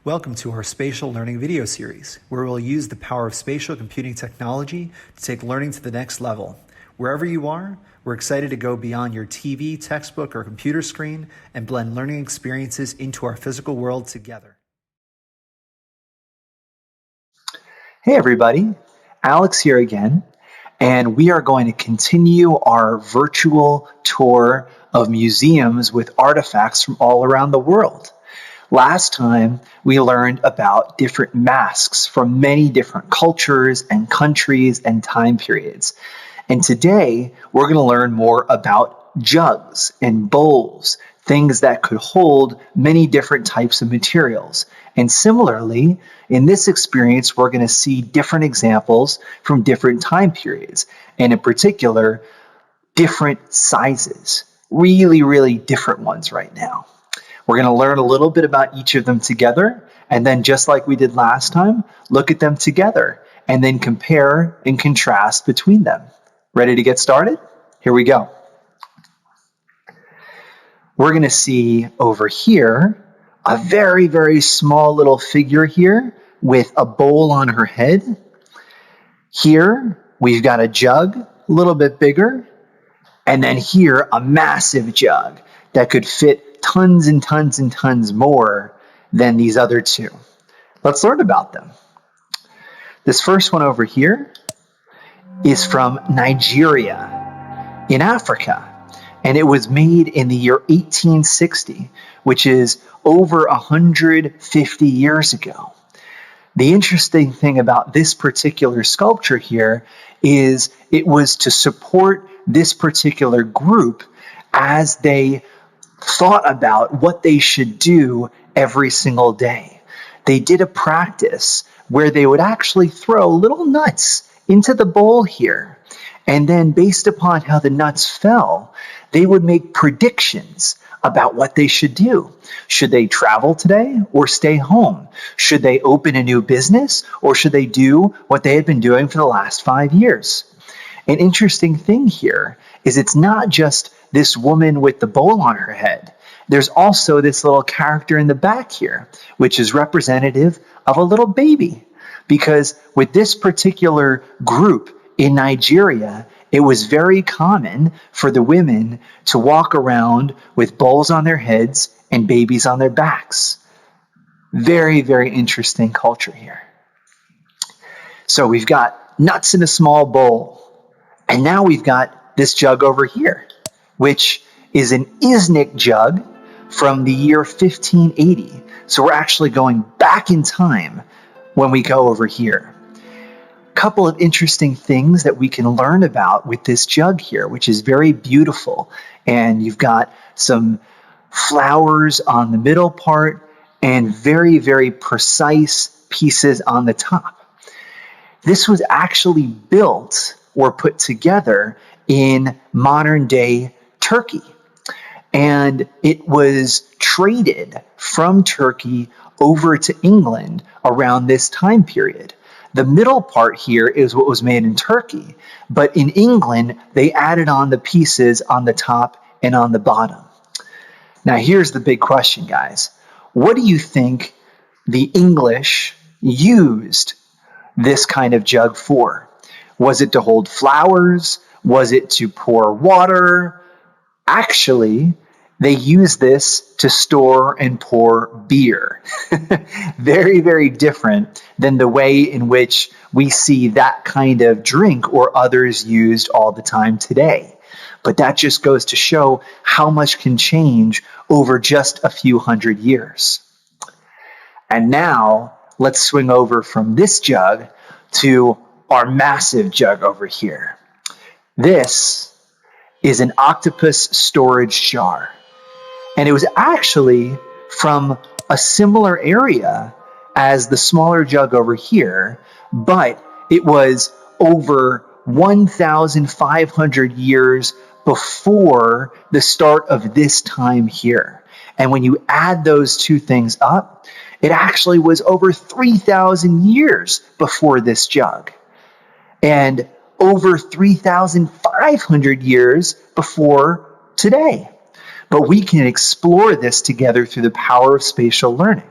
Welcome to our spatial learning video series, where we'll use the power of spatial computing technology to take learning to the next level. Wherever you are, we're excited to go beyond your TV, textbook, or computer screen and blend learning experiences into our physical world together. Hey everybody, Alex here again, and we are going to continue our virtual tour of museums with artifacts from all around the world. Last time, we learned about different masks from many different cultures and countries and time periods. And today, we're going to learn more about jugs and bowls, things that could hold many different types of materials. And similarly, in this experience, we're going to see different examples from different time periods, and in particular, different sizes. Really different ones right now. We're going to learn a little bit about each of them together, and then just like we did last time, look at them together, and then compare and contrast between them. Ready to get started? Here we go. We're going to see over here a very small little figure here with a bowl on her head. Here, we've got a jug, a little bit bigger, and then here, a massive jug that could fit tons and tons more than these other two. Let's learn about them. This first one over here is from Nigeria in Africa, and it was made in the year 1860, which is over 150 years ago. The interesting thing about this particular sculpture here is it was to support this particular group as they thought about what they should do every single day. They did a practice where they would actually throw little nuts into the bowl here. And then based upon how the nuts fell, they would make predictions about what they should do. Should they travel today or stay home? Should they open a new business or should they do what they had been doing for the last 5 years? An interesting thing here is it's not just this woman with the bowl on her head. There's also this little character in the back here, which is representative of a little baby. Because with this particular group in Nigeria, it was very common for the women to walk around with bowls on their heads and babies on their backs. Very interesting culture here. So we've got nuts in a small bowl. And now we've got this jug over here, which is an Iznik jug from the year 1580. So we're actually going back in time when we go over here. Couple of interesting things that we can learn about with this jug here, which is very beautiful. And you've got some flowers on the middle part and very precise pieces on the top. This was actually built or put together in modern day Turkey. And it was traded from Turkey over to England around this time period. The middle part here is what was made in Turkey, but in England, they added on the pieces on the top and on the bottom. Now, here's the big question, guys. What do you think the English used this kind of jug for? Was it to hold flowers? Was it to pour water? Actually, they used this to store and pour beer. Very different than the way in which we see that kind of drink or others used all the time today. But that just goes to show how much can change over just a few hundred years. And now, let's swing over from this jug to our massive jug over here. This is an octopus storage jar. And it was actually from a similar area as the smaller jug over here, but it was over 1,500 years before the start of this time here. And when you add those two things up, it actually was over 3,000 years before this jug. And over 3,500 years before today. But we can explore this together through the power of spatial learning.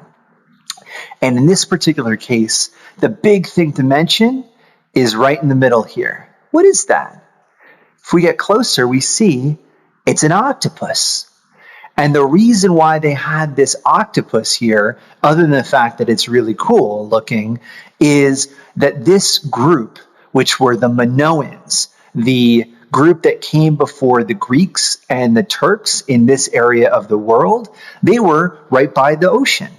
And in this particular case, the big thing to mention is right in the middle here. What is that? If we get closer, we see it's an octopus. And the reason why they had this octopus here, other than the fact that it's really cool looking, is that this group, which were the Minoans, the group that came before the Greeks and the Turks in this area of the world, they were right by the ocean.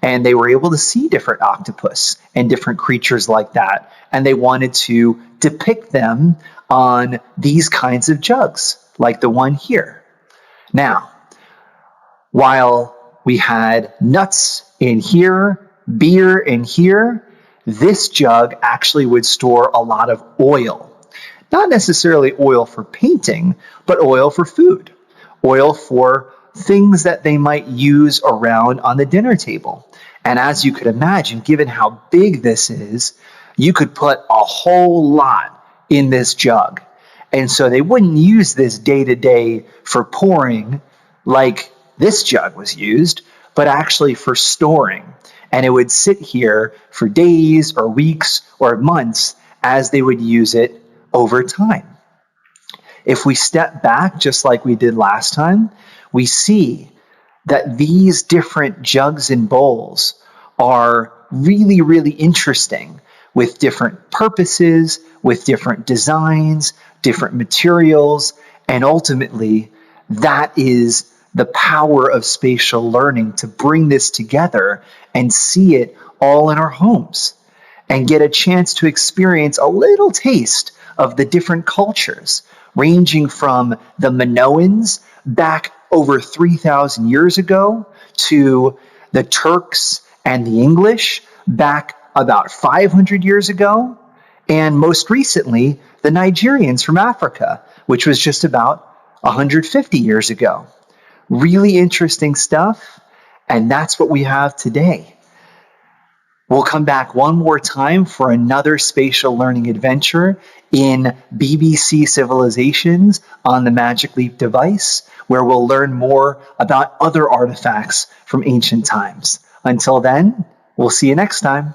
And they were able to see different octopus and different creatures like that. And they wanted to depict them on these kinds of jugs, like the one here. Now, while we had nuts in here, beer in here, this jug actually would store a lot of oil. Not necessarily oil for painting, but oil for food. Oil for things that they might use around on the dinner table. And as you could imagine, given how big this is, you could put a whole lot in this jug. And so they wouldn't use this day to day for pouring like this jug was used, but actually for storing. And it would sit here for days or weeks or months as they would use it over time. If we step back, just like we did last time, we see that these different jugs and bowls are really, really interesting with different purposes, with different designs, different materials, and ultimately that is the power of spatial learning, to bring this together and see it all in our homes and get a chance to experience a little taste of the different cultures, ranging from the Minoans back over 3,000 years ago to the Turks and the English back about 500 years ago, and most recently, the Nigerians from Africa, which was just about 150 years ago. Really interesting stuff, and that's what we have today. We'll come back one more time for another spatial learning adventure in BBC Civilisations on the Magic Leap device, where we'll learn more about other artifacts from ancient times. Until then, we'll see you next time.